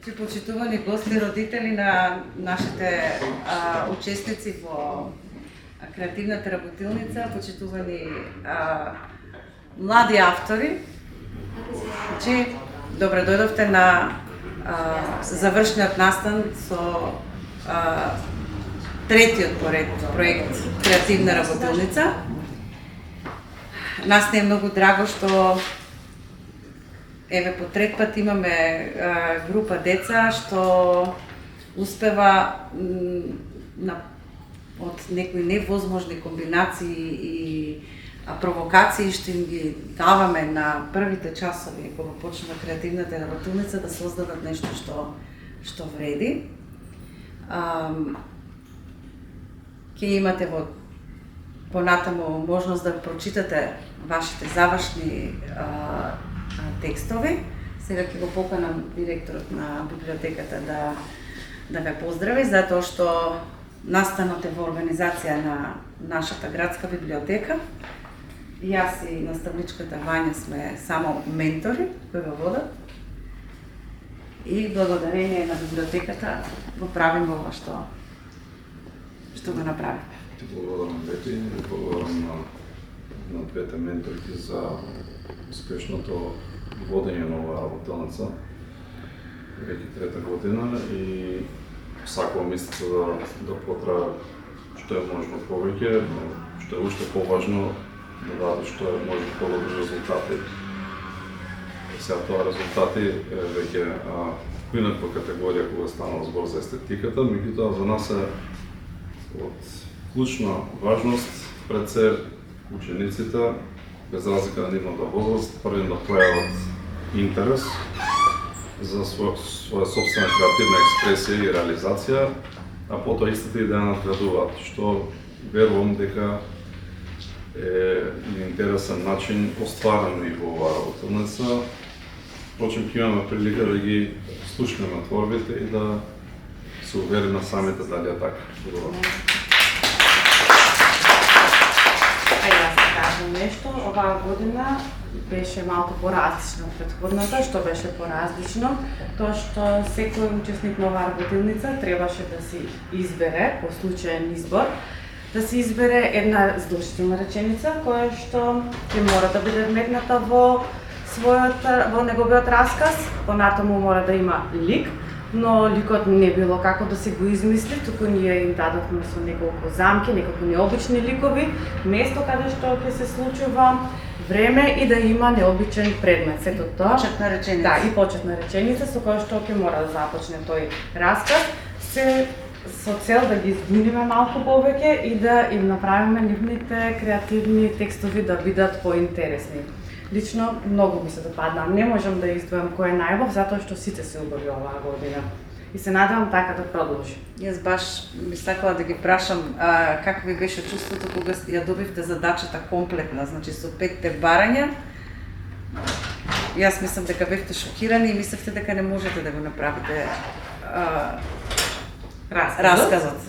Значи, почитувани гости, родители на нашите учесници во креативната работилница, почитувани млади автори. Значи, добре дојдовте на завршниот настан со третиот поред проект Креативна работилница. Нас не е многу драго што еве по трет пат имаме група деца што успева од некои невозможни комбинации и провокации што им ги даваме на првите часови кога почнува креативната работилница да создадат нешто што вреди. Ќе имате понатаму можност да прочитате вашите завршни текстови. Сега ќе го поканам директорот на библиотеката да ве поздрави, затоа што настанот е во организација на нашата градска библиотека. Јас и наставничката Вања сме само ментори кои ве водат. И благодарение на библиотеката го правиме ова што го направиме. Благодарам Бети и благодарам на двете менторки за успешното водење на оваа работилница. Веќе трета година и сакувам истото да потрае што е можно повеќе, но што е уште поважно да даде што е можно подобри резултати. Сега тоа резултати е веќе поинаква категорија кога станува збор за естетиката, меѓутоа за нас е од клучна важност пред се учениците, без разлика на нивната возраст, први да пројават интерес за своја собствена креативна експресија и реализација, а потоа истите и да ја надградуваат, што верувам дека е интересен начин остварен и во оваа работилница. Впрочем, ќе имаме прилика да ги слушнеме творбите и да се увериме самите дали е така. Благодарам. Јас да кажам нешто, оваа година беше малку поразлично од претходната. Што беше поразлично? Тоа што секој учесник на оваа работилница требаше да си избере, по случаен избор, да се избере една задолжителна реченица која што ќе мора да биде вметната во неговиот расказ. Понатаму мора да има лик, но ликот не било како да се го измисли, туку ние им дадовме со неколку замки, неколку необични ликови, место каде што ќе се случува, време и да има необичен предмет. Сето тоа. Почетна реченица. Да, и почетна реченица со која што ќе мора да започне тој расказ. Се со цел да ги збуниме малку повеќе и да им направиме нивните креативни текстови да бидат поинтересни. Лично многу ми се допадна. Не можам да издвојам кој е најубав, затоа што сите се убави оваа година. И се надевам така да продолжи. Јас баш би сакала да ги прашам како ви беше чувството кога ја добивте задачата комплетна, значи со 5 барања. Јас мислам дека бевте шокирани и мислевте дека не можете да го направите расказот.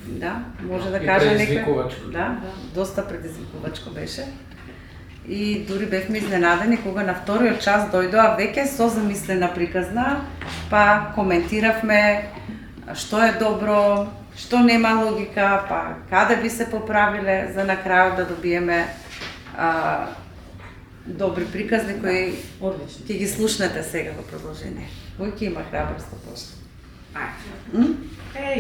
Да, може да каже некој. Да, доста предизвикувачко беше. И дури бевме изненадени кога на вториот час дојдоа веќе со замислена приказна, па коментиравме што е добро, што нема логика, па каде би се поправиле за на крајот да добиеме добри приказни кои ќе ги слушнете сега во продолжение. Кој ќе има храброст да почне?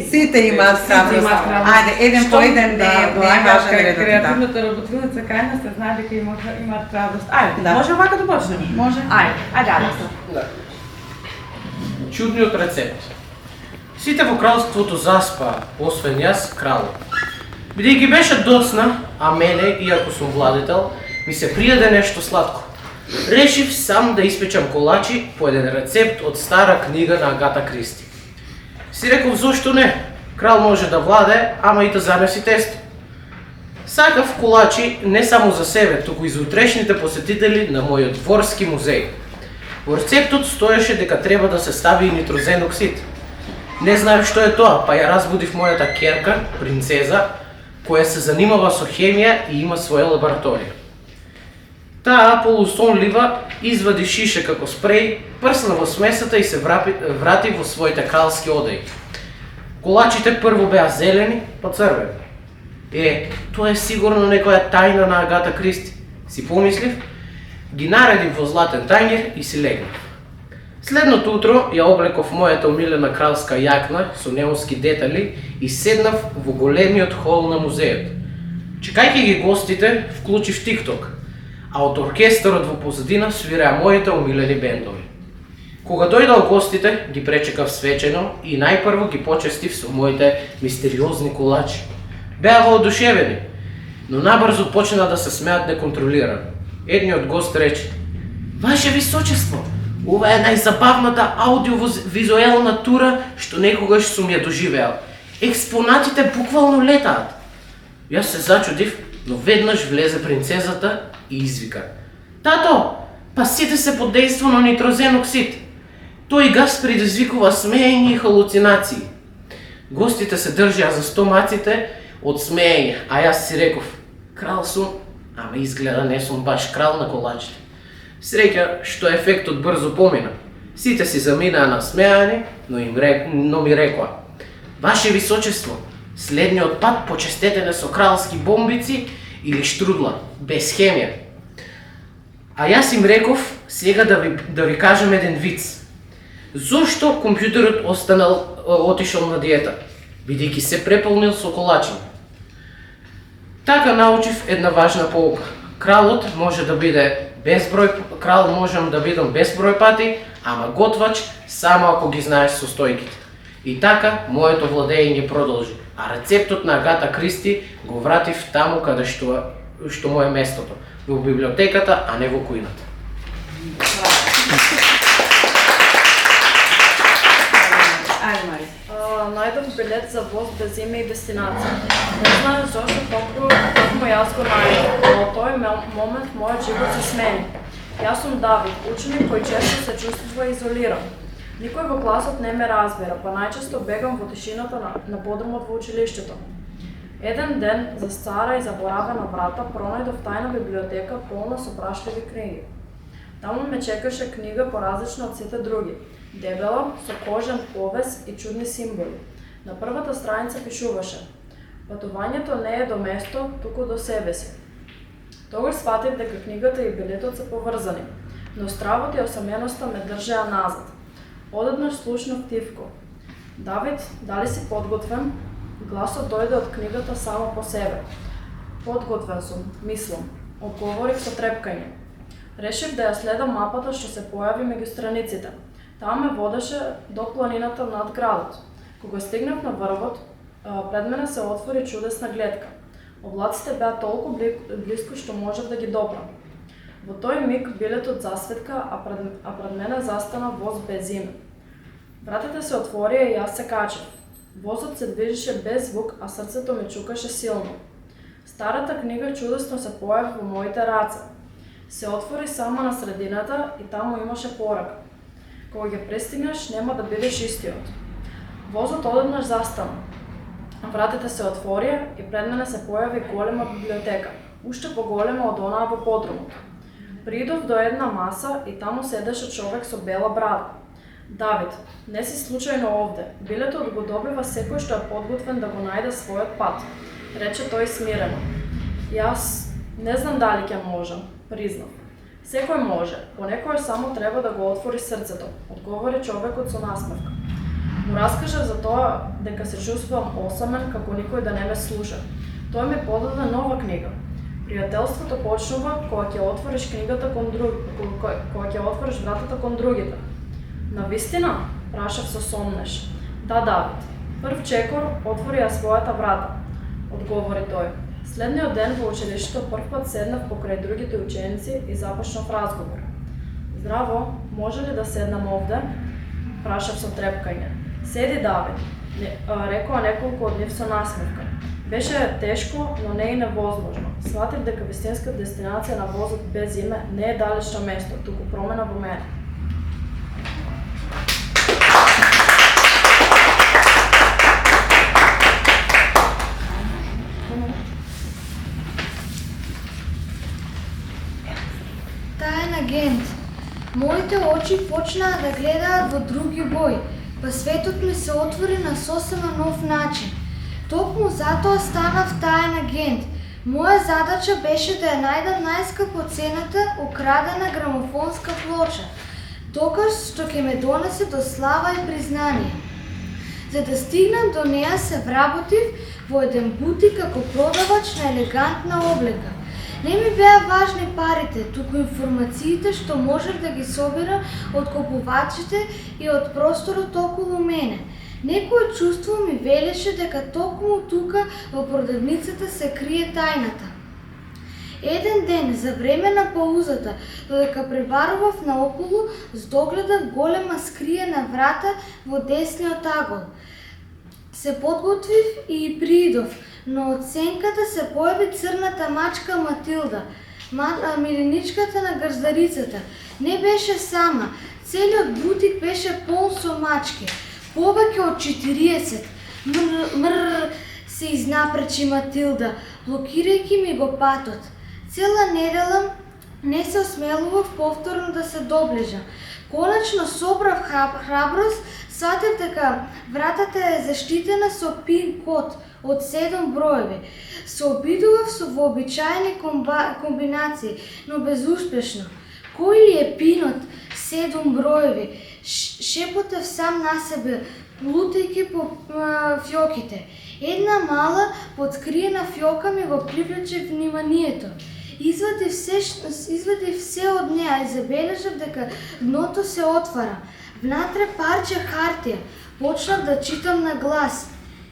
Сите имаат храброст. Ајде, еден по еден не е важен редот. Креативната работилница кај нас се знае дека имаат храброст. Ајде, може вака да почнеме? Може. Ајде. Чудниот рецепт. Сите во кралството заспа, освен јас, кралот. Бидејќи беше досна, а мене, иако сум владетел, ми се пријаде нешто сладко. Решив сам да испечам колачи по еден рецепт од стара книга на Агата Кристи. Си реков, зошто не? Крал може да владе, ама и да занеси тесто. Сакав колачи не само за себе, туку и за утрешните посетители на мојот дворски музеј. Во рецептот стоеше дека треба да се стави и нитрозен оксид. Не знаев што е тоа, па ја разбудив мојата керка, принцеза, која се занимава со хемија и има своја лабораторија. Таа полусонлива извади шише како спреј, прсна во смесата и се врати во своите кралски одеи. Колачите прво беа зелени, па црвени. Тоа е сигурно некоја тајна на Агата Кристи, си помислив, ги наредив во златен тањер и си легнав. Следното утро ја облеков мојата умилена кралска јакна со неонски детали и седнав во големиот хол на музеот. Чекајќи ги гостите, вклучив TikTok, а од оркестарот во позадина свираа моите умилени бендови. Кога дојдоа гостите, ги пречекав свечено и најпрво ги почестив со моите мистериозни колачи. Беа воодушевени, но набрзо почна да се смеат неконтролирано. Едниот гост рече: "Ваше височество, ова е најзабавната аудиовизуелна тура што некогаш сум ја доживеал. Експонатите буквално летаат." Јас се зачудив, но веднаш влезе принцезата и извика: "Тато, па сите се под дејство на нитрозен оксид. Тој газ предизвикува смеење и халуцинации." Гостите се држеа за стомаците од смеење, а јас си реков: "Крал сум, ама изгледа не сум баш крал на колачите." Среќа што ефектот брзо помина. Сите си заминаа на смеање, но ми рекоа: "Ваше височество, следниот пат почестете не со кралски бомбици или штрудла, без хемија." А јас им реков сега да ви кажем еден виц. Зошто компјутерот отишол на диета? Бидејќи се преполнил со колачи. Така научив една важна поука. Крал можам да бидам безброј пати, ама готвач само ако ги знаеш состојките. И така моето владење продолжи, а рецептот на Агата Кристи го вратив таму каде што му е местото, во библиотеката, а не во кујната. Најдов билет за воз без име и дестинација. Не знаеш зошто токму јас го најдов, но во тој момент мојот живот се смени. Јас сум Давид, ученик кој често се чувствува изолиран. Никој во класот не ме разбира, па најчесто бегам во тишината на подрумот во училиштето. Еден ден, за стара и заборавена врата, пронајдов тајна библиотека полна со прашливи книги. Таму ме чекаше книга поразлична од сите други. Дебела, со кожен повес и чудни символи. На првата страница пишуваше: "Патувањето не е до место, туку до себе си." Тогаш сватив дека книгата и билетот се поврзани, но стравот и осаменоста ме држеа назад. Одеднаш слушнав тивко: "Давид, дали си подготвен?" Гласот дојде од книгата само по себе. "Подготвен сум, мислам," одговорив со трепкање. Решив да ја следам мапата што се појави меѓу страниците. Таа ме водеше до планината над градот. Кога стигнав на врвот, пред мене се отвори чудесна гледка. Облаците беа толку блиску што можев да ги допрам. Во тој миг билетот засветка, а пред мене застана воз без име. Вратите се отворија и јас се качив. Возот се движеше без звук, а срцето ми чукаше силно. Старата книга чудесно се појави во моите раце. Се отвори сама на средината и таму имаше порака: "Кога ги пристигнеш, нема да бидеш истиот." Возот одеднаш застана. Вратите се отворија и пред мене се појави голема библиотека, уште поголема од онаа во подрумот. Придов до една маса и таму седеше човек со бела брада. "Давид, не си случајно овде. Билетот го добива секој што е подготвен да го најде својот пат," рече тој смирено. "Јас не знам дали ќе можам," признав. "Секој може, понекогаш само треба да го отвори срцето," одговори човекот со насмевка. Му раскажав за тоа дека се чувствувам осамен како никој да не ме слуша. Тој ми подаде нова книга. Пријателството почнува кога ќе отвориш кога ќе отвориш вратата кон другите. "Навистина?" прашав со сомнеш. "Да, Давид. Прв чекор отвори ја својата врата," одговори тој. Следниот ден во училиштето првпат седнав покрај другите ученици и започнав разговор. "Здраво, може ли да седнам овде?" прашав со трепкање. "Седи, Давид," рекоа неколку од нив со насмевка. Беше тешко, но не и невозможно. Сватив дека вистинска дестинација на возот без име не е далечно место, туку промена во мене. моите очи почнаа да гледаат во други бои, па светот ми се отвори на сосема нов начин. Токму затоа станав таен агент. Моја задача беше да ја најдам најскапоцената украдена грамофонска плоча, токаш што ќе ме донесе до слава и признание. За да стигнам до неа се вработив во еден бутик како продавач на елегантна облека. Не ми беа важни парите, туку информациите што можев да ги собирам од купувачите и од просторот околу мене. Некое чувство ми велеше дека токму тука во продавницата се крие тајната. Еден ден, за време на паузата, додека пребарував наоколу, здогледав голема скриена врата во десниот агол. Се подготвив и приидов, но од сенката се појави црната мачка Матилда, милиничката на газдарицата. Не беше сама, целиот бутик беше полн со мачки, повеќе од 40. Мрррр, се изнапречи Матилда, блокирајќи ми го патот. Цела недела не се осмелував повторно да се доближам. Конечно собрав храброст, сватев дека вратата е заштитена со пин код од 7 броеви. Се обидував со вообичаени комбинации, но безуспешно. Кој ли е пинот 7 броеви? Шепотев сам на себе, лутајќи по фјоките. Една мала, подкриена фјока ми го привлече вниманието. Извадив се од неа и забележав дека дното се отвара. Внатре парче хартија. Почнав да читам на глас.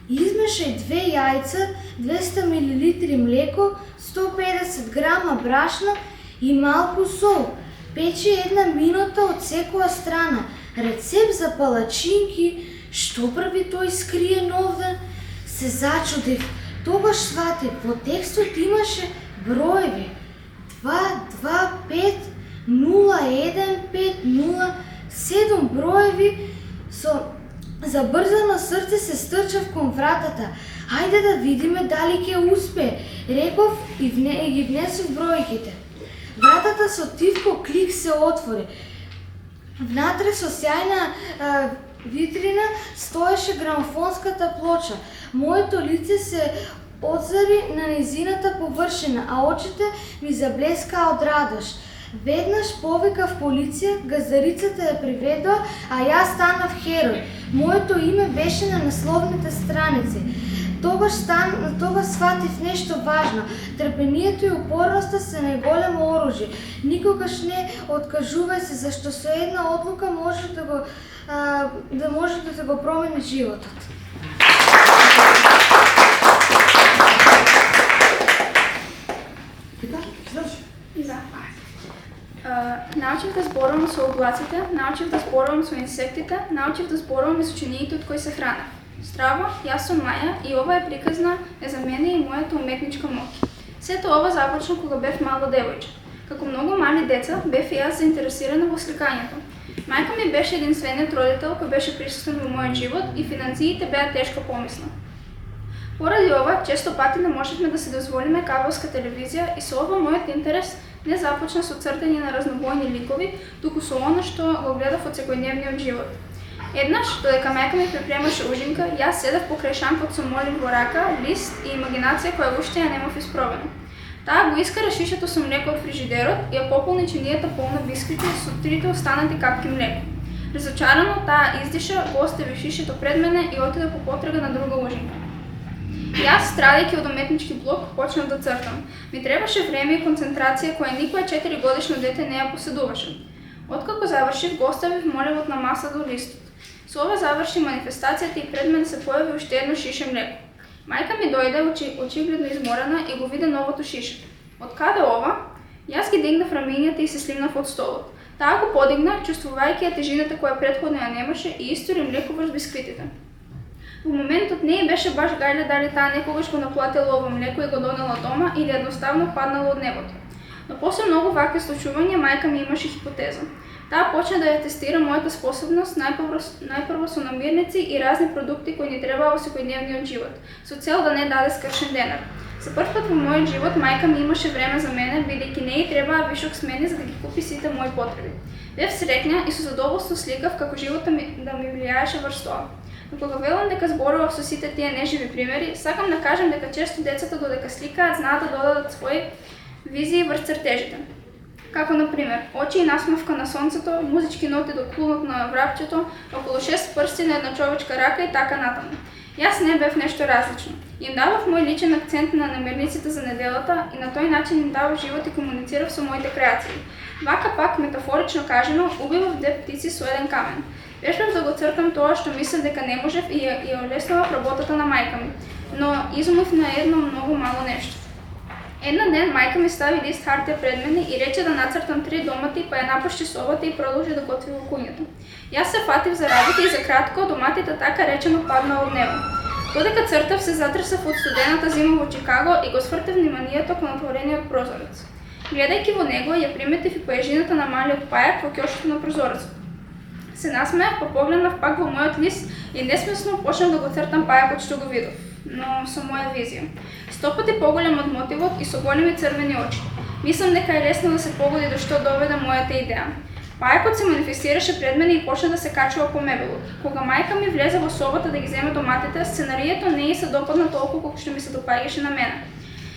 Измешај 2 јајца, 200 мл млеко, 150 грама брашно и малку сол. Печи 1 минута од секоја страна. Рецепт за палачинки. Што прави тој скриен овде? Се зачудив. Тогаш сватив, во текстот имаше броеви 225 0150 7 броеви. Со забрзано срце се стрчав кон вратата. Ајде да видиме дали ќе успее, реков и ги внесов бројките. Вратата со тивко клик се отвори. Внатре со сјајна витрина стоеше грамофонската плоча. Моето лице се одзари на низината површина, а очите ми заблескаа од радост. Веднаш повикав полиција, газдарицата ја приведоа, а јас станав херој. Моето име беше на насловните страници. Тогаш сватив нешто важно. Трпението и упорноста се најголемо оружје. Никогаш не откажувај се, зашто со една одлука може да го промени животот. Научив да зборувам со облаците, научив да зборувам со инсектите, научив да зборувам и со учениците од кои се хранев. Здраво, јас сум Маја и ова е приказна за мене и мојата уметничка моќ. Сето ова започна кога бев мало девојче. Како многу мали деца, бев и јас заинтересирана во сликањето. Мајка ми беше единствениот родител кој беше присутен во мојот живот и финансиите беа тешка помисла. Поради ова, често пати не можевме да се дозволиме кабелска телевизија и со ова мојот интерес не започна со цртање на разнобојни ликови, туку со она што го гледав од секојдневниот живот. Еднаш, додека мајка ми припремаше ужинка, јас седев покрај шампот со молив во рака, лист и имагинација која уште ја немав испробена. Таа го искара шишето со млеко од фрижидерот и ја пополни чинијата полна бисквити со 3 останати капки млеко. Разочарано, таа издиша, го остави шишето пред мене и отиде по потрага на друга ужинка. Јас, страдајќи од уметнички блок, почнав да цртам. Ми требаше време и концентрација која никоја 4-годишно дете не ја поседуваше. Откако завршив, го оставив моливот на маса до листот. Со ова заврши манифестацијата и пред мене се појави уште едно шише млеко. Мајка ми дојде очигледно изморена и го виде новото шише. Од каде ова? Јас ги дигнав рамењата и се слимнав од столот. Таа го подигна, чувствувајќи ја тежината која претходно ја немаше и истори млеко врз бисквитите. Во моментот не и беше баш гајле дали таа некогаш го наплатила ова млеко и го донела дома или едноставно паднало од небото. Но после многу вакви случувања мајка ми имаше хипотеза. Таа почна да ја тестира мојата способност најпрво со намирници и разни продукти кои ни требаа во секојдневниот живот, со цел да не даде скршен денар. За прв пат во мојот живот мајка ми имаше време за мене, бидејќи не и требаа вишок смени за да ги купи сите мои потреби. Бев среќна и со задоволство сликав како животот ми влијаеше врз тоа. Но кога велам дека зборував со сите тие неживи примери, сакам да кажам дека често децата додека сликаат знаат да додадат свои визии врз цртежите. Како например, очи и насмевка на сонцето, музички ноти до клунот на врапчето, околу 6 прсти на една човечка рака и така натаму. Јас не бев нешто различно. Им давав мој личен акцент на намирниците за неделата и на тој начин им давав живот и комуницирав со моите креации. Вака пак, метафорично кажано, убивав 2 птици со еден камен. Решив да го цртам тоа што мислев дека не можев и ја олеснував работата на мајка ми, но изумив на едно многу мало нешто. Една ден мајка ми стави лист хартија пред мене и рече да нацртам 3 домати, па ја напушти собата и продолжи да готви во куњата. Јас се фатив за работа и за кратко доматите така речено паднаа од небо. Додека цртав се затресав од студената зима во Чикаго и го свртев вниманието кон отворениот прозорец. Гледајќи во него ја приметив и поежината на малиот пајак во ќошето на прозорецот. Се насмеав, па погледнав пак во мојот лист и несмесно почнав да го цртам пајакот што го видов, но со моја визија. 100 пати поголем од мотивот и со големи црвени очи. Мислам дека е лесно да се погоди до што доведе мојата идеја. Пајакот се манифестираше пред мене и почна да се качува по мебелот. Кога мајка ми влезе во собата да ги земе доматите, сценарието не ѝ се допадна толку колку што ми се допаѓаше на мене.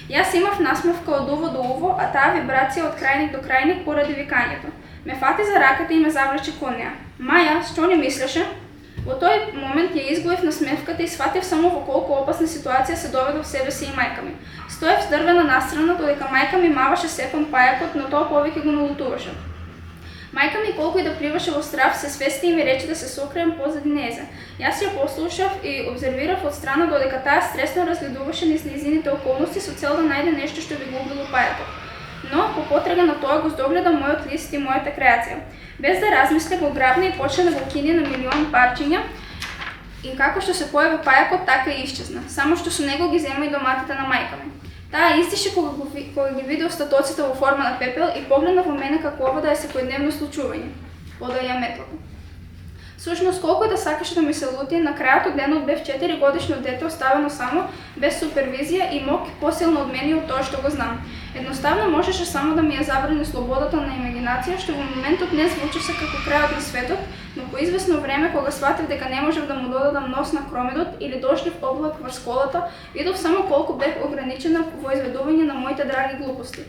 Јас имав насмевка од уво до уво, а таа вибрација од крајник до крајник поради викањето. Ме фати за раката и ме завлече кон неа. Маја, што не мислеше? Во тој момент ја изгубив насмевката и сватив само во колку опасна ситуација се доведов себе си и мајка ми. Стоев здрвена настрана додека мајка ми маваше сепом пајакот, но тоа повеќе го налутуваше. Мајка ми колку и да пливаше во страв се свести и ми рече да се сокрием позади незе. Јас ја послушав и обзервирав од страна додека таа стресно разгледуваше низ нејзините околности со цел да најде нешто што би го убило пајакот. Но, по потрага на тоа го здогледа мојот лист и мојата креација. Без да размисля, го грабна и почна да го кине на милион парчиња и како што се појави пајакот, така и исчезна, само што со него ги зема и доматите на мајка ми. Таа издише кога ги виде остатоците во форма на пепел и погледна во мене како ова да е секојдневно случување. Ода ја метлата. Всушност, колку и да сакаше да ми се лути, на крајот од денот бев 4 годишно дете оставено само, без супервизија и мок посилно од мене од тоа што го знам. Едноставно можеше само да ми ја забрани слободата на имагинација, што во моментот не звучеше како крајот на светот, но по извесно време кога сватив дека не можев да му додадам нос на кромедот или дошлив облак врз колата, видов само колку бев ограничена во изведување на моите драги глупости.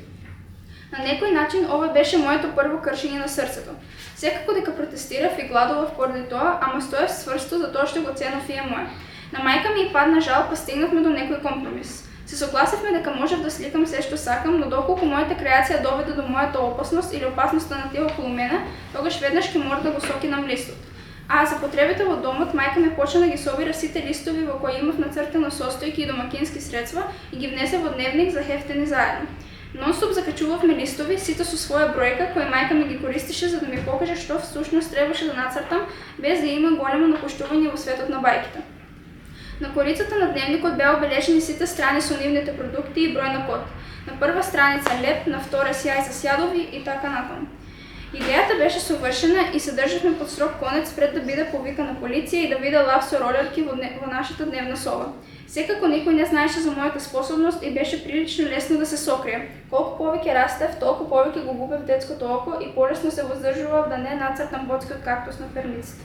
На некој начин ова беше моето прво кршење на срцето. Секако дека протестирав и гладував поради тоа, ама стоев сврсто за тоа што го ценов и е мој. На мајка ми и падна жал, па стигнавме до некој компромис. Се согласивме дека можев да сликам се што сакам, но доколку мојата креација доведе до мојата опасност или опасноста на тие околу мене, тогаш веднаш ќе мора да го сокинам листот. А за потребите во домот, мајка ми почна да ги собира сите листови во кои имав нацртано состојки и домакински средства и ги внесе во дневник за хефтени заедно. Нонстоп закачувавме листови, сите со своја бројка, која мајка ми ги користише за да ми покаже што всушност требаше да нацртам, без да има големо напуштување во светот на бајките. На корицата на дневникот беа обележени сите страни со нивните продукти и број на код. На прва страница леп, на втора сјај за сјадови и така натаму. Идејата беше совршена и се државме под строг конец пред да биде повикана полиција и да биде лав со ролерки во нашата дневна соба. Секако никој не знаеше за мојата способност и беше прилично лесно да се сокрие. Колку повеќе растев, толку повеќе го губев детското око и полесно се воздржував да не нацртам ботскиот кактус на перниците.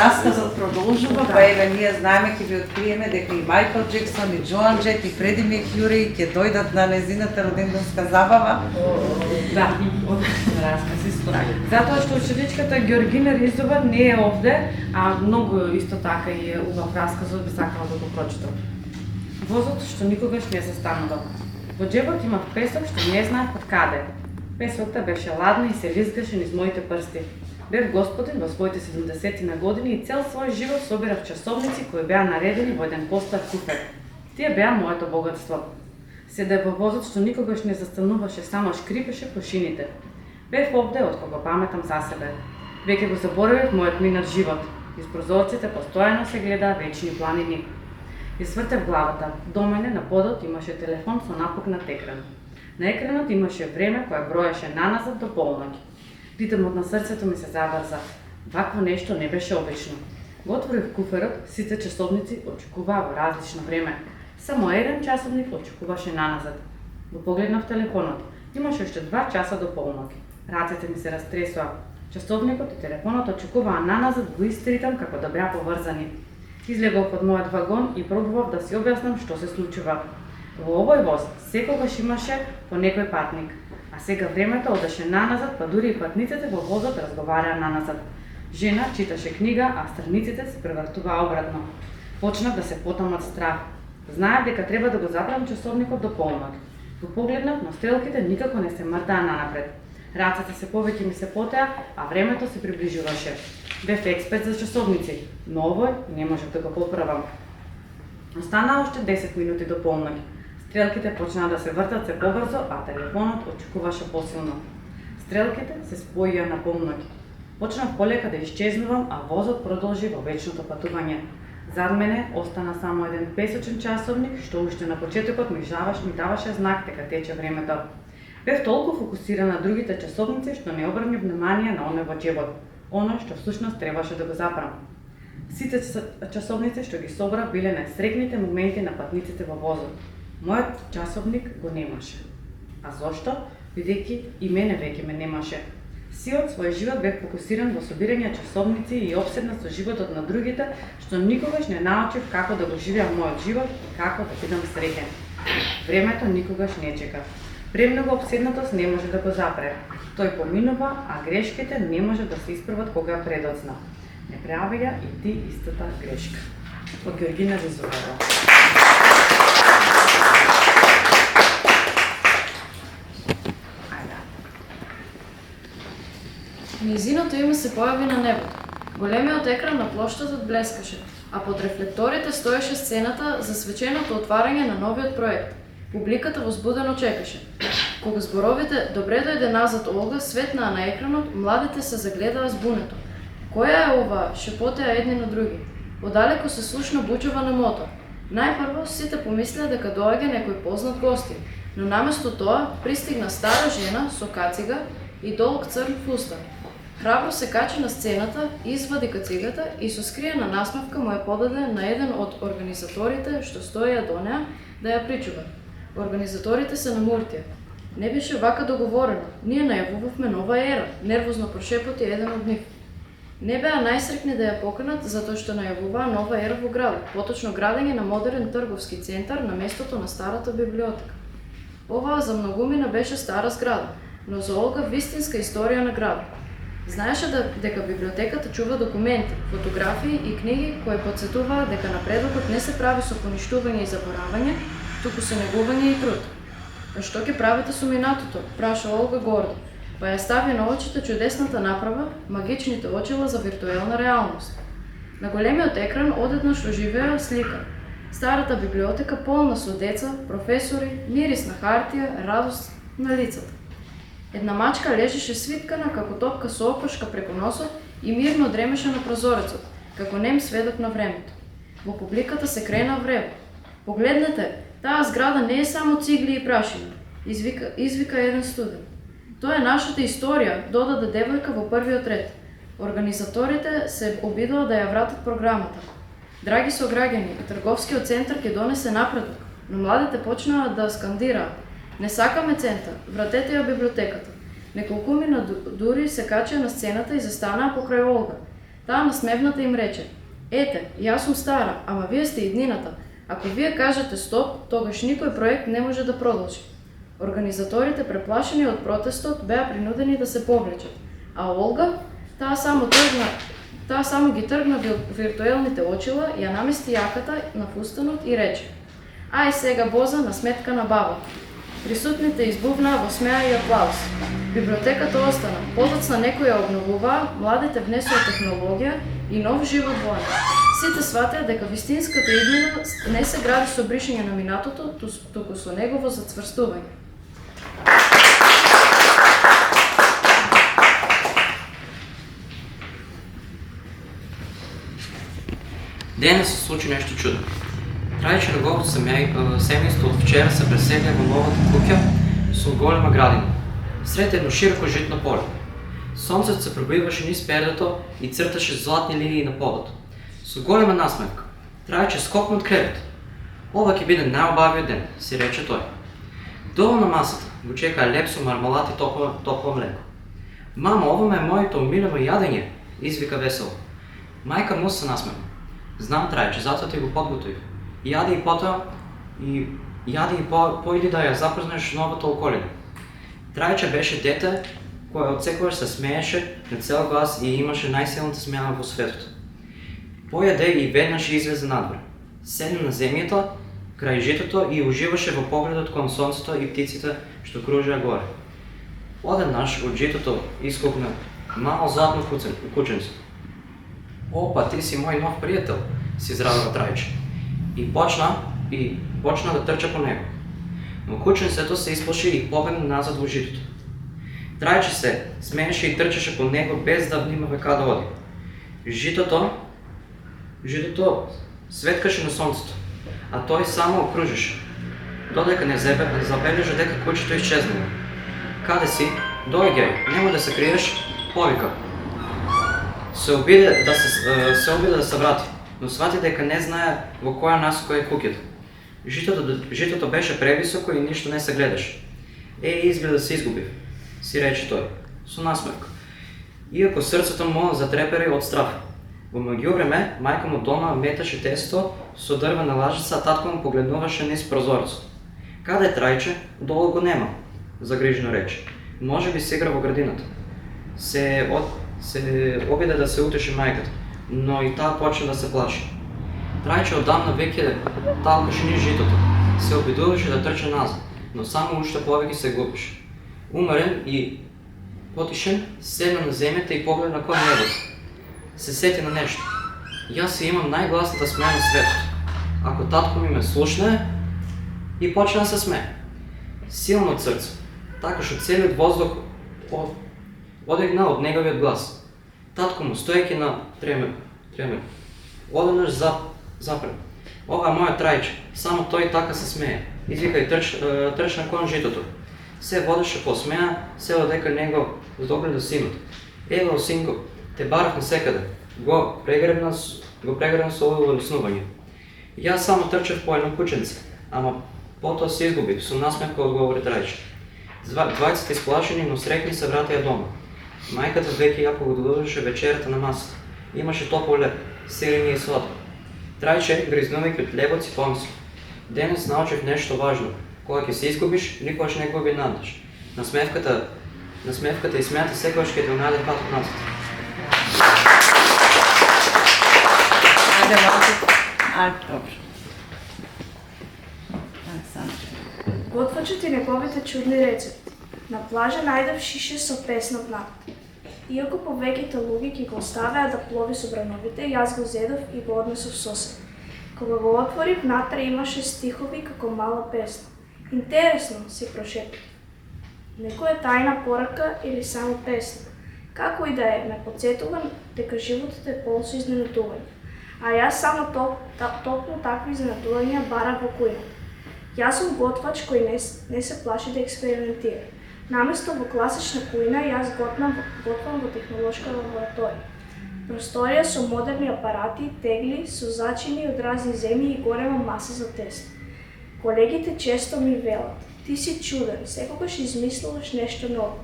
Расказот продолжува, па еве ние знаеме ќе ви откриеме дека и Мајкл Джексон, и Джоан Джет, и Фреди Меркјури ќе дојдат на незината роденденска забава. Да, расказ историја. Затоа што ученичката Георгина Ризова не е овде, а многу исто така и е убав расказот, би сакала да го прочитам. Возот што никогаш не се станува. Во џебот имав песок што не знаев од каде. Песокта беше ладна и се лизгаше низ моите прсти. Бев господин во своите 70 на години и цел свој живот собирав часовници кои беа наредени во еден постар куфер. Тие беа моето богатство. Седе во возот што никогаш не застануваше, само шкрипеше по шините. Бев овде од кога паметам за себе. Веќе го заборавив мојот минат живот. Из прозорците постојано се гледаа вечни планини. Извртев главата. До мене на подот имаше телефон со напукнат екран. На екранот имаше време кое броеше наназад до полноќ. Ритмот на срцето ми се заврза. Вакво нешто не беше обично. Го отворив куферот, сите часовници очекуваа во различно време. Само еден часовник очекуваше наназад. Го погледнав телефонот. Имаше уште 2 часа до полнок. Рацете ми се растресоа. Часовникот и телефонот очекуваа наназад во ист ритам како да беа поврзани. Излегов од мојот вагон и пробував да си објаснам што се случува. Во овој воз секогаш имаше по некој патник, а сега времето одеше наназад, па дури и патниците во возот разговараа наназад. Жена читаше книга, а страниците се превртуваа обратно. Почнав да се потам од страх. Знаев дека треба да го заправам часовникот до полнок. Го погледнав, но стрелките никако не се мрдаа нанапред. Рацете се повеќе ми се потеа, а времето се приближуваше. Бев експерт за часовници, но овој не можев да го поправам. Останаа уште 10 минути до полнок. Стрелките почнаа да се вртат се побрзо, а телефонот очекуваше посилно. Стрелките се споија на полнок. Почнав полека да исчезнувам, а возот продолжи во вечното патување. Зад мене остана само еден песочен часовник, што уште на почетокот ми даваше знак дека тече времето. Бев толку фокусиран на другите часовници, што не обрнав внимание на оној во џебот, оно што всушност требаше да го запрам. Сите часовници што ги собрав биле најсреќните моменти на патниците во возот. Мојот часовник го немаше. А зошто? Бидејќи и мене веќе ме немаше. Сиот свој живот бев фокусиран во собирање часовници и опседнат со животот на другите, што никогаш не научив како да го живеам мојот живот и како да бидам среќен. Времето никогаш не чека. Премногу опседнатост не може да го запре. Тој поминува, а грешките не може да се исправат кога предоцна. Не правија и ти истата грешка. Од Георгина Ризова. Нејзиното име се појави на небото. Големиот екран на плоштадот блескаше, а под рефлекторите стоеше сцената за свеченото отварање на новиот проект. Публиката возбудено чекаше. Кога зборовите "Добре дојде назад, Олга" светнаа на екранот, младите се загледаа збунето. Која е ова? Шепотеа едни на други. Одалеку се слушна бучава на мотор. Најпрво сите помислеа дека доаѓа некој познат гостин, но наместо тоа пристигна стара жена со кацига и долг црн фустан. Храбро се качи на сцената, извади кацигата и со скриена насмевка му ја подаде на еден од организаторите што стоеја до неа да ја причува. Организаторите се намуртија. Не беше вака договорено. Ние најавувавме нова ера, нервозно прошепоти еден од нив. Не беа најсрекни да ја поканат затоа што најавуваа нова ера во градот, поточно градење на модерен трговски центар на местото на старата библиотека. Оваа за многумина беше стара зграда, но за Олга вистинска историја на градот. Знаеше дека библиотеката чува документи, фотографии и книги кои потсетуваа дека напредокот не се прави со поништување и заборавање, туку со негување и труд. А што ќе правите со минатото? Праша Олга гордо, па ја стави на очите чудесната направа, магичните очила за виртуелна реалност. На големиот екран одеднаш оживеа слика. Старата библиотека полна со деца, професори, мирис на хартија, радост на лицата. Една мачка лежеше свиткана како топка со опашка преку носот и мирно дремеше на прозорецот, како нем сведок на времето. Во публиката се крена врево. Погледнете, таа зграда не е само цигли и прашина, извика еден студент. Тоа е нашата историја, додаде девојка во првиот ред. Организаторите се обидоа да ја вратат програмата. Драги сограѓани, трговскиот центар ќе донесе напредок, но младите почнаа да скандираат. Не сакаме центар, вратете ја библиотеката. Неколкумина дури се качија на сцената и застанаа покрај Олга. Таа насмевната им рече: "Ете, јас сум стара, ама вие сте иднината. Ако вие кажете стоп, тогаш никој проект не може да продолжи." Организаторите, преплашени од протестот, беа принудени да се повлечат, а Олга, таа само ги тргна виртуелните очила, ја намести јаката на фустанот и рече: "Ај сега Боза на сметка на баба." Присутните избувнаа во смеа и аплауз. Библиотеката остана, подоцна некој ја обновуваа, младите внесоа технологија и нов живот во неа. Сите сватеа дека вистинската иднина не се гради со бришење на минатото, туку со негово зацврстување. Денес се случи нешто чудно. Традиционалното семејство од вчера се преселија во новата куќа со голема градина, сред едно широко житно поле. Сонцето се пробиваше низ пердето и црташе златни линии на подот. Со голема насмевка, траеше скокнат кревет. Ова ќе биде најубавиот ден, си рече тој. Долу на масата го чека леп со мармалад и топло млеко. Мамо, ова е моето омилено јадење, извика весело. Мајка му се насмева. Знам, Трајче, затоа ти го подготвив. Јади и поиди да ја запознаш новата околина. Трајче беше дете кој отсекогаш се смееше на цел глас и имаше најсилната смеа во светот. Појаде и веднаш излезе надвор. Седна на земјата крај житото и уживаше во погледот кон сонцето и птиците што кружеа горе. Одеднаш од житото искокна мало златно кученце. Опа, ти си мој нов пријател, си израдува Трајче. И почна да трча по него. Но кученцето се исплаши и побегна назад во житото. Трајче се смееше и трчаше по него без да внимава каде оди. Житото светкаше на сонцето, а тој само окружеше. Додека не забележа дека кучето исчезнало. Каде си? Дојѓај, нема да се криеш, повика. Се обиде да се врати, но свати дека не знае во која насока е куќето. Житото беше превисоко и ништо не се гледаше. Изгледа се изгубив, си рече тој, со насмевка. Иако срцето му затрепери од страв. Во меѓувреме, мајка му дома меташе тесто со дрвена лажица, а татко му погледнуваше низ прозорецот. Каде е Трајче? Долу го нема, загрижено рече. Може би се игра во градината. Се обиде да се утеши мајката, но и таа почна да се плаши. Трајче одамна веќе талкаше низ житото, се обидуваше да трча назад, но само уште повеќе се губеше. Уморен и потишен, седна на земјата и погледна кон небото. Се сети на нешто. Јас си имам најгласната смеа на светот. Ако татко ми ме слушне, и почна да се смее. Силно од срце, така што целиот воздух одигна од неговиот глас. Татко му, стоејќи на тремер, одеднаш запред. Ова е моја Трајче, само тој така се смее. Извика и трчна кон житото. Се водеше по смеа, се додека него догледа синот. Ело, синко, те барав насекаде. Го прегребна со улеснување. Јас само трчав по едно кученце, ама потоа се изгубив, со насмевка одговори Трајче. Двајцата исплашени, но среќни се вратија дома. Мајката веќе ја погодуваше вечерата на масата. Имаше топло леб, сирење и сладко. Трајче, гризнувајќи од лебот, си помисли. Денес научив нешто важно. Кога ќе се изгубиш, никогаш не губи надеж. Насмевката и смеата секогаш ќе те најде патот назад. Добро. Готвачот и неговите чудни рецепти. На плажа најдов шише со песна внатре. Иако повеќето луѓе ќе го оставеа да плови со брановите, јас го зедов и го однесов со себе. Кога го отворив, внатре имаше стихови како мала песна. Интересно, си прошепнав. Некоја тајна порака или само песна? Како и да е, ме потсетува дека животот е полн со изненадување. А јас само токму такви изненадувања барам во кујна. Јас сум готвач кој не се плаши да експериментира. Наместо во класична кујна, јас готвам во технолошка лабораторија. Просторија со модерни апарати, тегли, со зачини од разни земји и голема маса за тесто. Колегите често ми велат: ти си чуден, секогаш измислуваш нешто ново.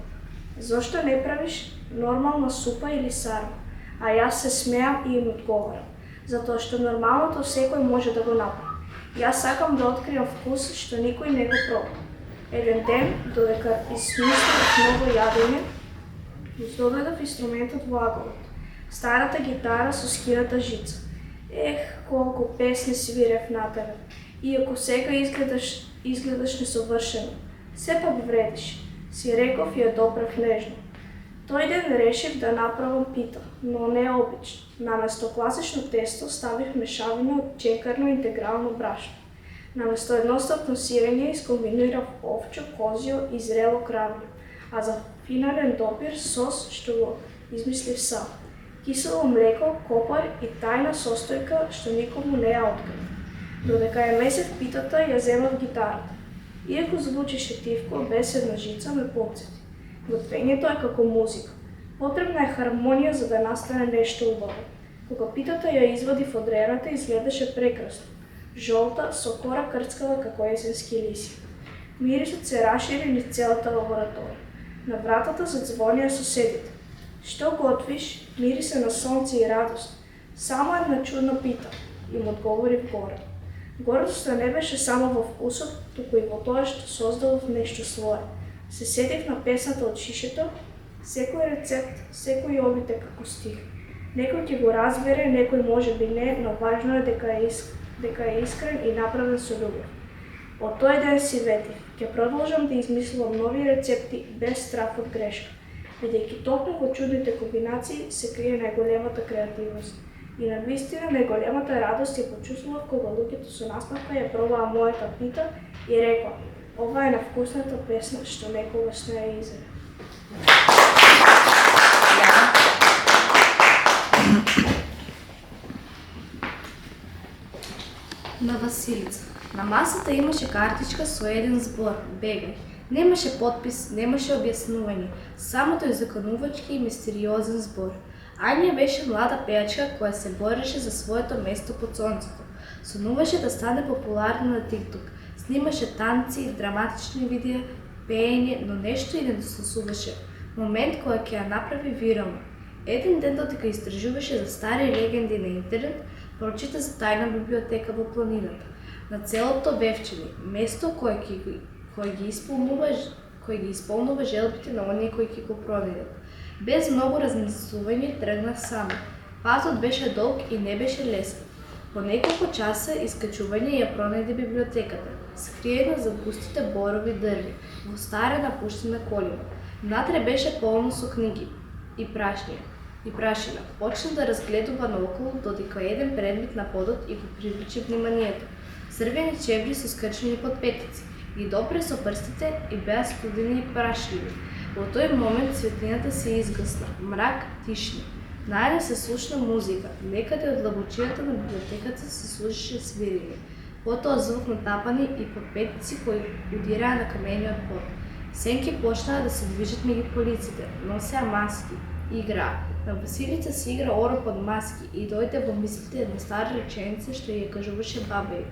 Зошто не правиш нормална супа или сарма? А јас се смеам и им одговарам. Затоа што нормалното секој може да го направи. Јас сакам да откриам вкус што никој не го проба. Еден ден, додека измислував ново јадење, дојдов инструментот во аголот. Старата гитара со скината жица. Колку песни свирев на тебе. Иако сега изгледаш несовршено, сепак вредиш, си реков и ја доправ нежно. Тој ден решив да направам пита, но не обично. Наместо класично тесто ставив мешавина од чекарно интегрално брашно. Наместо едноставно сирење искомбинирав овчо, козјо и зрело кравље, а за финален допир сос што го измислив сам. Кисело млеко, копар и тајна состојка што никому не ја открив. Додека ја месев питата, ја земав гитарата. Иако звучеше тивко, без една жица ме потсети. Готвењето е како музика. Потребна е хармонија за да настане нешто убаво. Кога питата ја извадив од рената, изгледаше прекрасно. Жолта, со кора крцкава како есенски лиси. Мирисот се расшири низ целата лабораторија. На вратата задзвонија соседите. Што готвиш? Мирисе на сонце и радост. Само една чудна пита, им одговори горе. Гордоста не беше само во вкусот, туку и во тоа што создадов нешто свое. Се сетив на песната од шишето, секој рецепт, секој обите како стих. Некој ќе го разбере, некој може би не, но важно е дека е искрен и направен со љубов. Од тој ден си ветив, ќе продолжам да измислувам нови рецепти без страх од грешка. Бидејќи токму во чудните комбинации се крие најголемата креативност. И на вистина најголемата радост ја почувствував кога луѓето со насмевка ја пробаа мојата пита и рекоа: ова е навкусната песна што некогаш не ја изеде. На Василица. На масата имаше картичка со еден збор – бегај. Немаше подпис, немаше објаснување, само тој заканувачки и мистериозен збор. Ања беше млада пејачка која се бореше за своето место под сонцето. Сонуваше да стане популарна на TikTok, снимаше танци, драматични видеа, пеење, но нешто и недостасуваше. Момент која ќе ја направи вирална. Еден ден додека истражуваше за стари легенди на интернет, прочита за тајна библиотека во планината. На целото вевчини, место кое ги исполнува желбите на оние кои ќе го пронајдат. Без многу размислување тргнав сама. Патот беше долг и не беше лесен. По неколку часа искачување ја пронајде библиотеката, скриена за густите борови дрви, во стара напуштена колиба. Внатре беше полно со книги и прашина. Почна да разгледува наоколу, додека еден предмет на подот и го привлече вниманието. Црвени чевли со скрчени подпетици, ги допре со прстите и беа студени и прашливи. Во тој момент светлината се изгасна, мрак, тишина. Најде се слушна музика, некаде од длабочината на библиотеката се слушаше свирење. Потоа звук на тапани и подпетици кои удираа на камениот пот. Сенки почнаа да се движат меѓу полиците, носеа маски, играа. На Василица се игра оро под маски и дојде во мислите една стара реченица што ја кажуваше баба ѝ,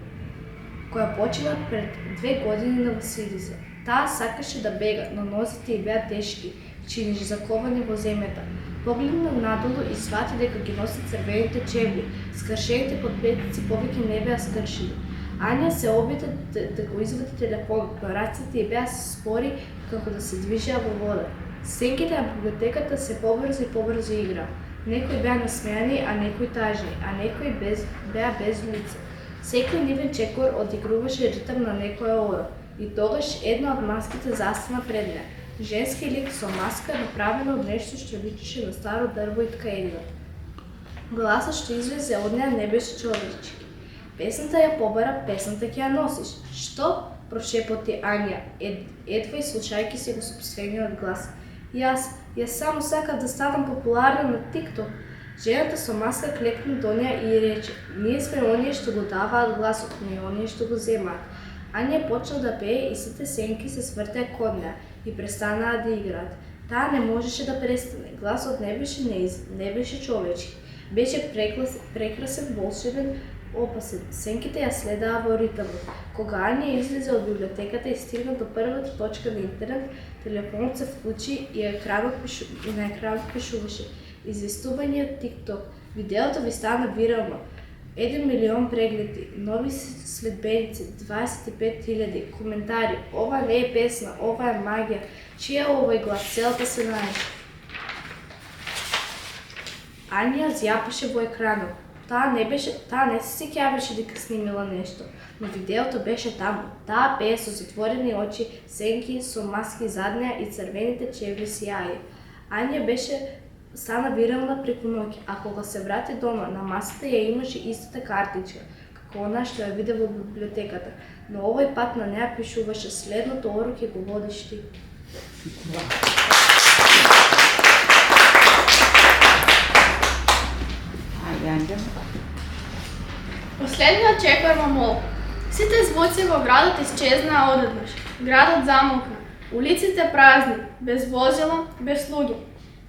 која почина пред 2 години на Василица. Таа сакаше да бега, но нозите ѝ беа тешки, чиниш заковани во земјата. Погледна надолу и свати дека ги носи црвените чевли, скршените подпетици повеќе не беа скршени. Ања се обида да го извади телефонот, но раците ѝ беа спори како да се движеа во вода. Сенките на библиотеката се побрзо игра. Некои беа насмеани, а некои тажни, а некои беа без лице. Секој нивен чекор одигруваше ритам на некоја оро. И тогаш една од маските застана пред неа. Женски лик со маска направена од нешто што личеше на старо дрво и ткаенина. Гласот што излезе од неа не беше човечки. Песната ја побара, песната ќе ја носиш. Што? Прошепоти Ања, едва и слушајќи се го собствениот глас. Јас само сакав да станам популарна на TikTok. Жената со маска клекна до неа и рече: ние сме оние што го даваат гласот, не оние што го земаат. Ања почна да пее и сите сенки се свртеа кон неа и престанаа да играат. Таа не можеше да престане. Гласот не беше неизин, не беше човечки. Беше прекрасен, волшебен, опасен. Сенките ја следаа во ритмот. Кога Ања излезе од библиотеката и стигна до првата точка на интернет, телефонот се вклучи и на екранот пишуваше: известување од TikTok. Видеото ви стана вирално. 1 милион прегледи, нови следбеници, 25.000 коментари. Ова не е песна, ова е магија. Чија е овој глас? Целата се најде. Ања зјапаше во екранот. Таа не се сеќаваше дека снимила нешто, но видеото беше таму. Таа пее со затворени очи, сенки со маски зад неа и црвените чевли сијаја. Ања стана вирална преку ноќ, а кога се врати дома, на масата ја имаше истата картичка, како она што ја виде во библиотеката, но овој пат на неа пишуваше: следното оро ќе го водиш ти. Последниот чекор во мол. Сите звуци во градот исчезнаа одеднаш. Градот замолкна. Улиците празни, без возила, без луѓе.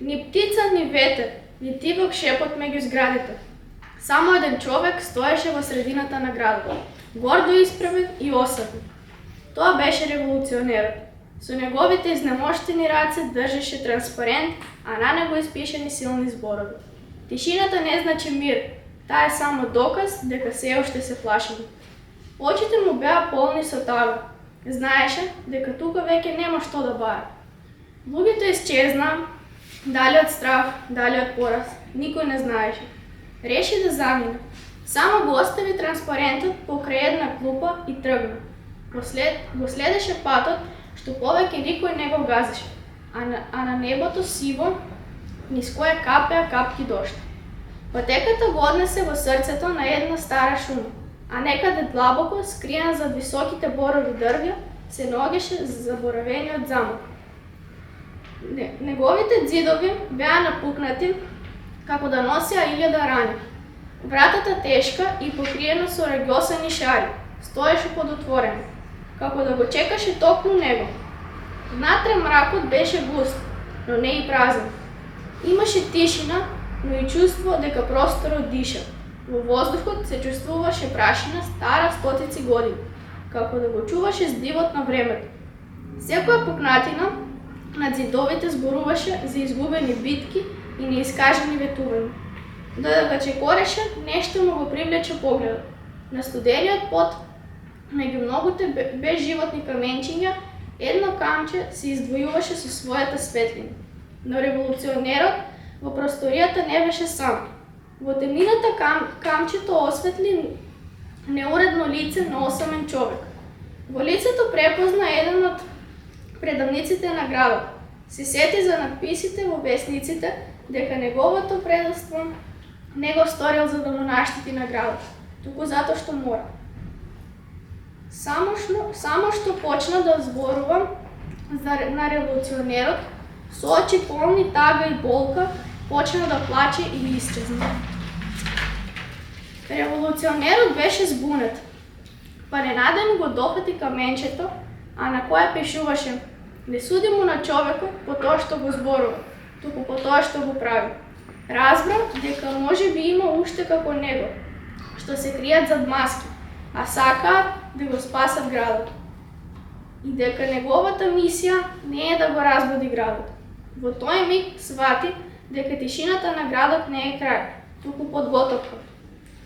Ни птица, ни ветер, ни тивок шепот меѓу зградите. Само еден човек стоеше во средината на градот, гордо исправен и осатен. Тоа беше револуционерот. Со неговите изнемоштени раце држеше транспарент, а на него испишани силни зборови. Тишината не значи мир, таа е само доказ дека се уште се плашиме. Очите му беа полни со тага. Знаеше дека тука веќе нема што да бара. Луѓето исчезнаа, дали од страх, дали од пораз, никој не знаеше. Реши да замине. Само го остави транспарентот покрај една клупа и тргна. Го следеше патот, што повеќе никој не го газеше, а на небото сиво, низ кое капеа капки дожд. Патеката го однесе во срцето на една стара шума, а некаде длабоко, скриен зад високите борови дрвја, се наоѓаше заборавениот замок. Неговите ѕидови беа напукнати како да носеа 1000 рани. Вратата тешка и покриена со рагјосани шари, стоеше подотворена, како да го чекаше токму него. Внатре мракот беше густ, но не и празен. Имаше тишина, но и чувство дека просторот диша. Во воздухот се чувствуваше прашина стара стотици години, како да го чуваше здивот на времето. Секоја пукнатина над зидовите зборуваше за изгубени битки и неискажани ветувања. Додека чекореше, нешто му го привлече погледот. На студениот пот, меѓу многуте безживотни каменчиња, едно камче се издвојуваше со својата светлина. Но револуционерот во просторијата не беше сам. Во темнината камчето осветли неуредно лице на осамен човек. Во лицето препозна еден од предавниците на градот. Се сети за надписите во весниците дека неговото предавство не го сторил за да му наштети наградата, туку затоа што мора. Само што почна да зборува на револуционерот, со очи полни тага и болка, почна да плаче и исчезна. Револуционерот беше збунет, па ненадено го дофати каменчето, а на кое пишуваше: не суди му на човекот по тоа што го зборува, туку по тоа што го прави. Разбра дека може би има уште како него, што се кријат зад маски, а сакаат да го спасат градот. И дека неговата мисија не е да го разбуди градот. Во тој миг свати дека тишината на градот не е крај, туку подготовка.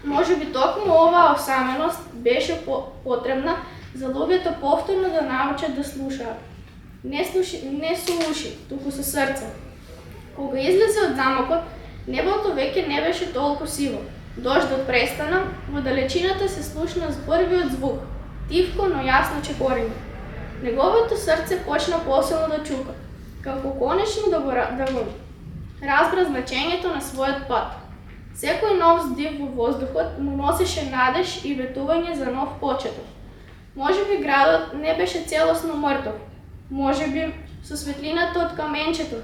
Може би токму оваа осаменост беше потребна за луѓето повторно да научат да слушаат. Не со уши, туку со срце. Кога излезе од замокот, небото веќе не беше толку сиво. Дождот престана, во далечината се слушна првиот звук, тивко, но јасно чекорење. Неговото срце почна посилно да чука, како конечно да го разбра значењето на својот пат. Секој нов здив во воздухот му носеше надеж и ветување за нов почеток. Може би градот не беше целосно мртов, може би со светлината од каменчето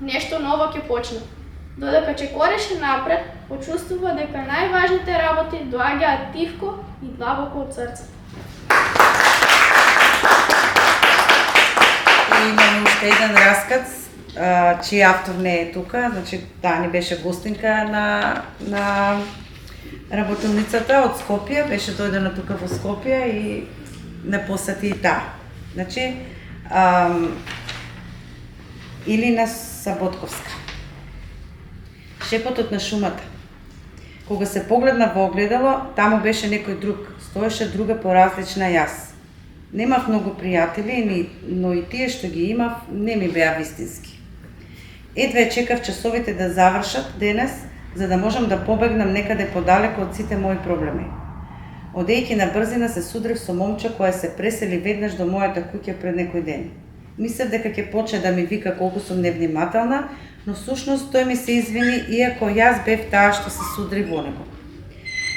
нешто ново ќе почне. Додека чекореше напред, почувствува дека најважните работи доаѓаат тивко и длабоко од срцето. И имаме уште еден расказ, чиј автор не е тука, значи таа ни беше гостинка на работилницата од Скопје, беше дојдена тука во Скопје и не посети и таа. Значи, Илина Саботковска. Шепотот на шумата. Кога се погледна во огледало, таму беше некој друг, стоеше друга поразлична јас. Немав многу пријатели, но и тие што ги имав не ми беа вистински. Едве чекав часовите да завршат денес, за да можам да побегнам некаде подалеку од сите мои проблеми. Одејќи на брзина се судрив со момче која се пресели веднаш до мојата куќа пред некој ден. Мислев дека ќе почне да ми вика колку сум невнимателна, но всушност тој ми се извини, иако јас бев таа што се судри во него.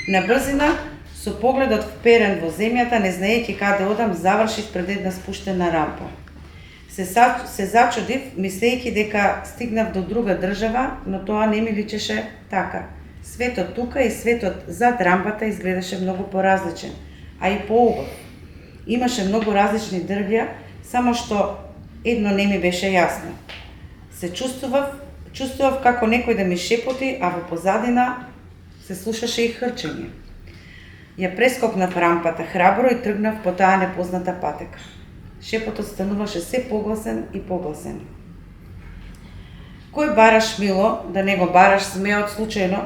На брзина, со погледот вперен во земјата, не знаејќи каде одам, завршив пред една спуштена рампа. Се зачудив, мислејќи дека стигнав до друга држава, но тоа не ми личеше така. Светот тука и светот зад рампата изгледаше многу поразличен, а и поубав. Имаше многу различни дрвја, само што едно не ми беше јасно. Се чувствував како некој да ми шепоти, а во позадина се слушаше и хрчење. Ја прескокнав рампата храбро и тргнав по таа непозната патека. Шепотот стануваше се погласен и погласен. Кој бараш, мило, да не го бараш змеот случајно?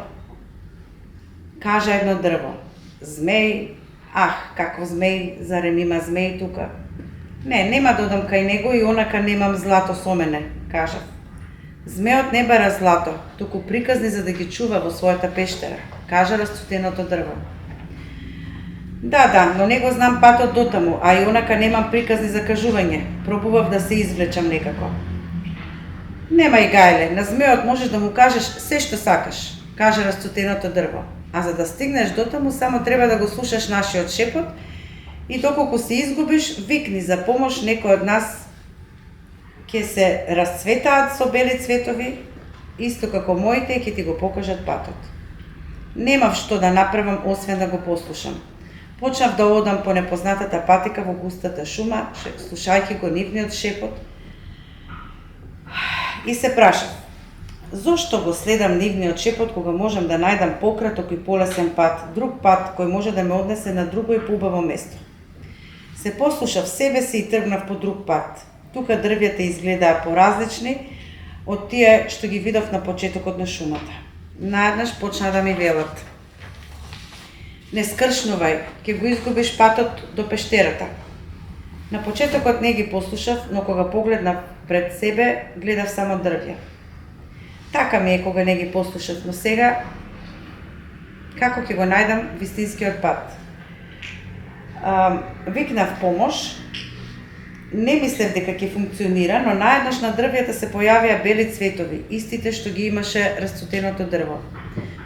Кажа едно дрво. Змеј, каков змеј, зарем има змеј тука? Не, нема да одам кај него и онака немам злато со мене, кажав. Змеот не бара злато, туку приказни за да ги чува во својата пештера, кажа расцутеното дрво. Да, но не го знам патот дотаму, а и онака немам приказни за кажување. Пробував да се извлечам некако. Немај гајле, на змеот можеш да му кажеш се што сакаш, кажа расцутеното дрво. А за да стигнеш дотаму само треба да го слушаш нашиот шепот и доколку се изгубиш, викни за помош, некој од нас ќе се расцветаат со бели цветови, исто како моите ќе ти го покажат патот. Немав што да направам освен да го послушам. Почнав да одам по непознатата патека во густата шума, слушајќи го нивниот шепот, и се прашав, зошто го следам нивниот шепот кога можам да најдам пократок и полесен пат, друг пат кој може да ме однесе на друго и поубаво место. Се послушав себе си и тргнав по друг пат. Тука дрвјата изгледаа поразлични од тие што ги видов на почетокот на шумата. Наеднаш почна да ми велат. Не скршнувај, ќе го изгубиш патот до пештерата. На почетокот не ги послушав, но кога погледнав пред себе, гледав само дрвја. Така ми е кога не ги послушав, но сега како ќе го најдам вистинскиот пат? Викнав помош, не мислев дека ќе функционира, но наеднаш на дрвјата се појавија бели цветови, истите што ги имаше расцутеното дрво.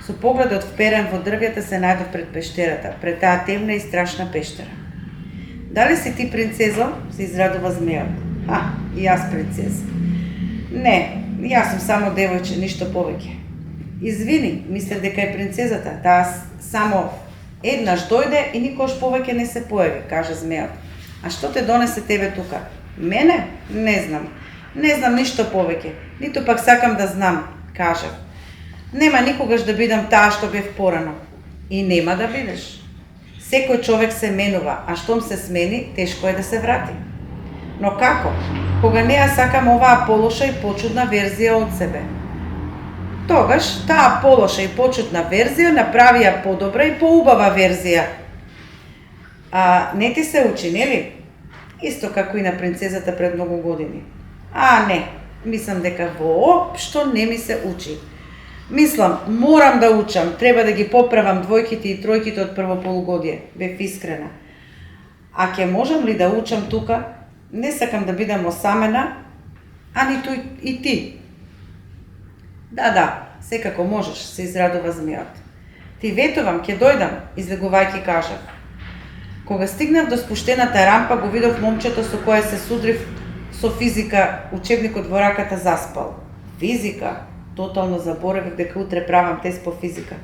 Со погледот вперен во дрвјата се најдов пред пештерата, пред таа темна и страшна пештера. Дали си ти принцезо? Се израдува змеот. И јас принцеза. Не, јас сум само девојче, ништо повеќе. Извини, мислев дека е принцезата, таа само еднаш дојде и никош повеќе не се појави, кажа змеот. А што те донесе тебе тука? Мене? Не знам. Не знам ништо повеќе, ниту пак сакам да знам, кажа. Нема никогаш да бидам таа што бев порано. И нема да бидеш. Секој човек се менува, а штом се смени, тешко е да се врати. Но како? Кога не ја сакам оваа полоша и почудна верзија од себе. Тогаш, таа полоша и почудна верзија направија подобра и поубава верзија. Не ти се учи, нели? Исто како и на принцезата пред многу години. Не, мислам дека воопшто не ми се учи. Мислам, морам да учам, треба да ги поправам двојките и тројките од прво полугодие, бев искрена. А ќе можам ли да учам тука? Не сакам да бидам осамена, а ниту и ти. Да, секако можеш, се израдува змеот. Ти ветувам, ќе дојдам, излегувајќи кажав. Кога стигнав до спуштената рампа, го видов момчето со кое се судрив со физика, учебникот во раката заспал. Физика? Тотално заборавив дека утре правам тест по физика.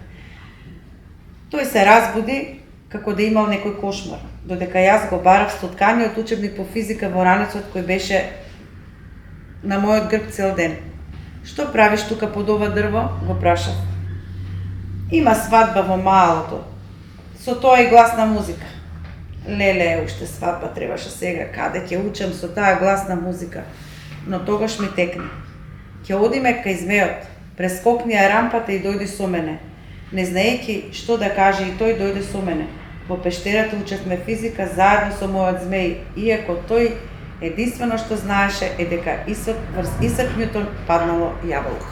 Тој се разбуди како да имал некој кошмар, додека јас го барав стотканиот учебник по физика во ранецот кој беше на мојот грб цел ден. Што правиш тука под ова дрво? Го прашав. Има свадба во малото, со тоа и гласна музика. Леле, уште свадба требаше сега, каде ќе учам со таа гласна музика? Но тогаш ми текна. Ќе одиме кај змеот, прескокни ја рампата и дојди со мене. Не знаејќи што да каже и тој дојде со мене. Во пештерата учевме физика заедно со мојот змеј, иако тој единствено што знаеше е дека врз Исак Њутон паднало јаболко.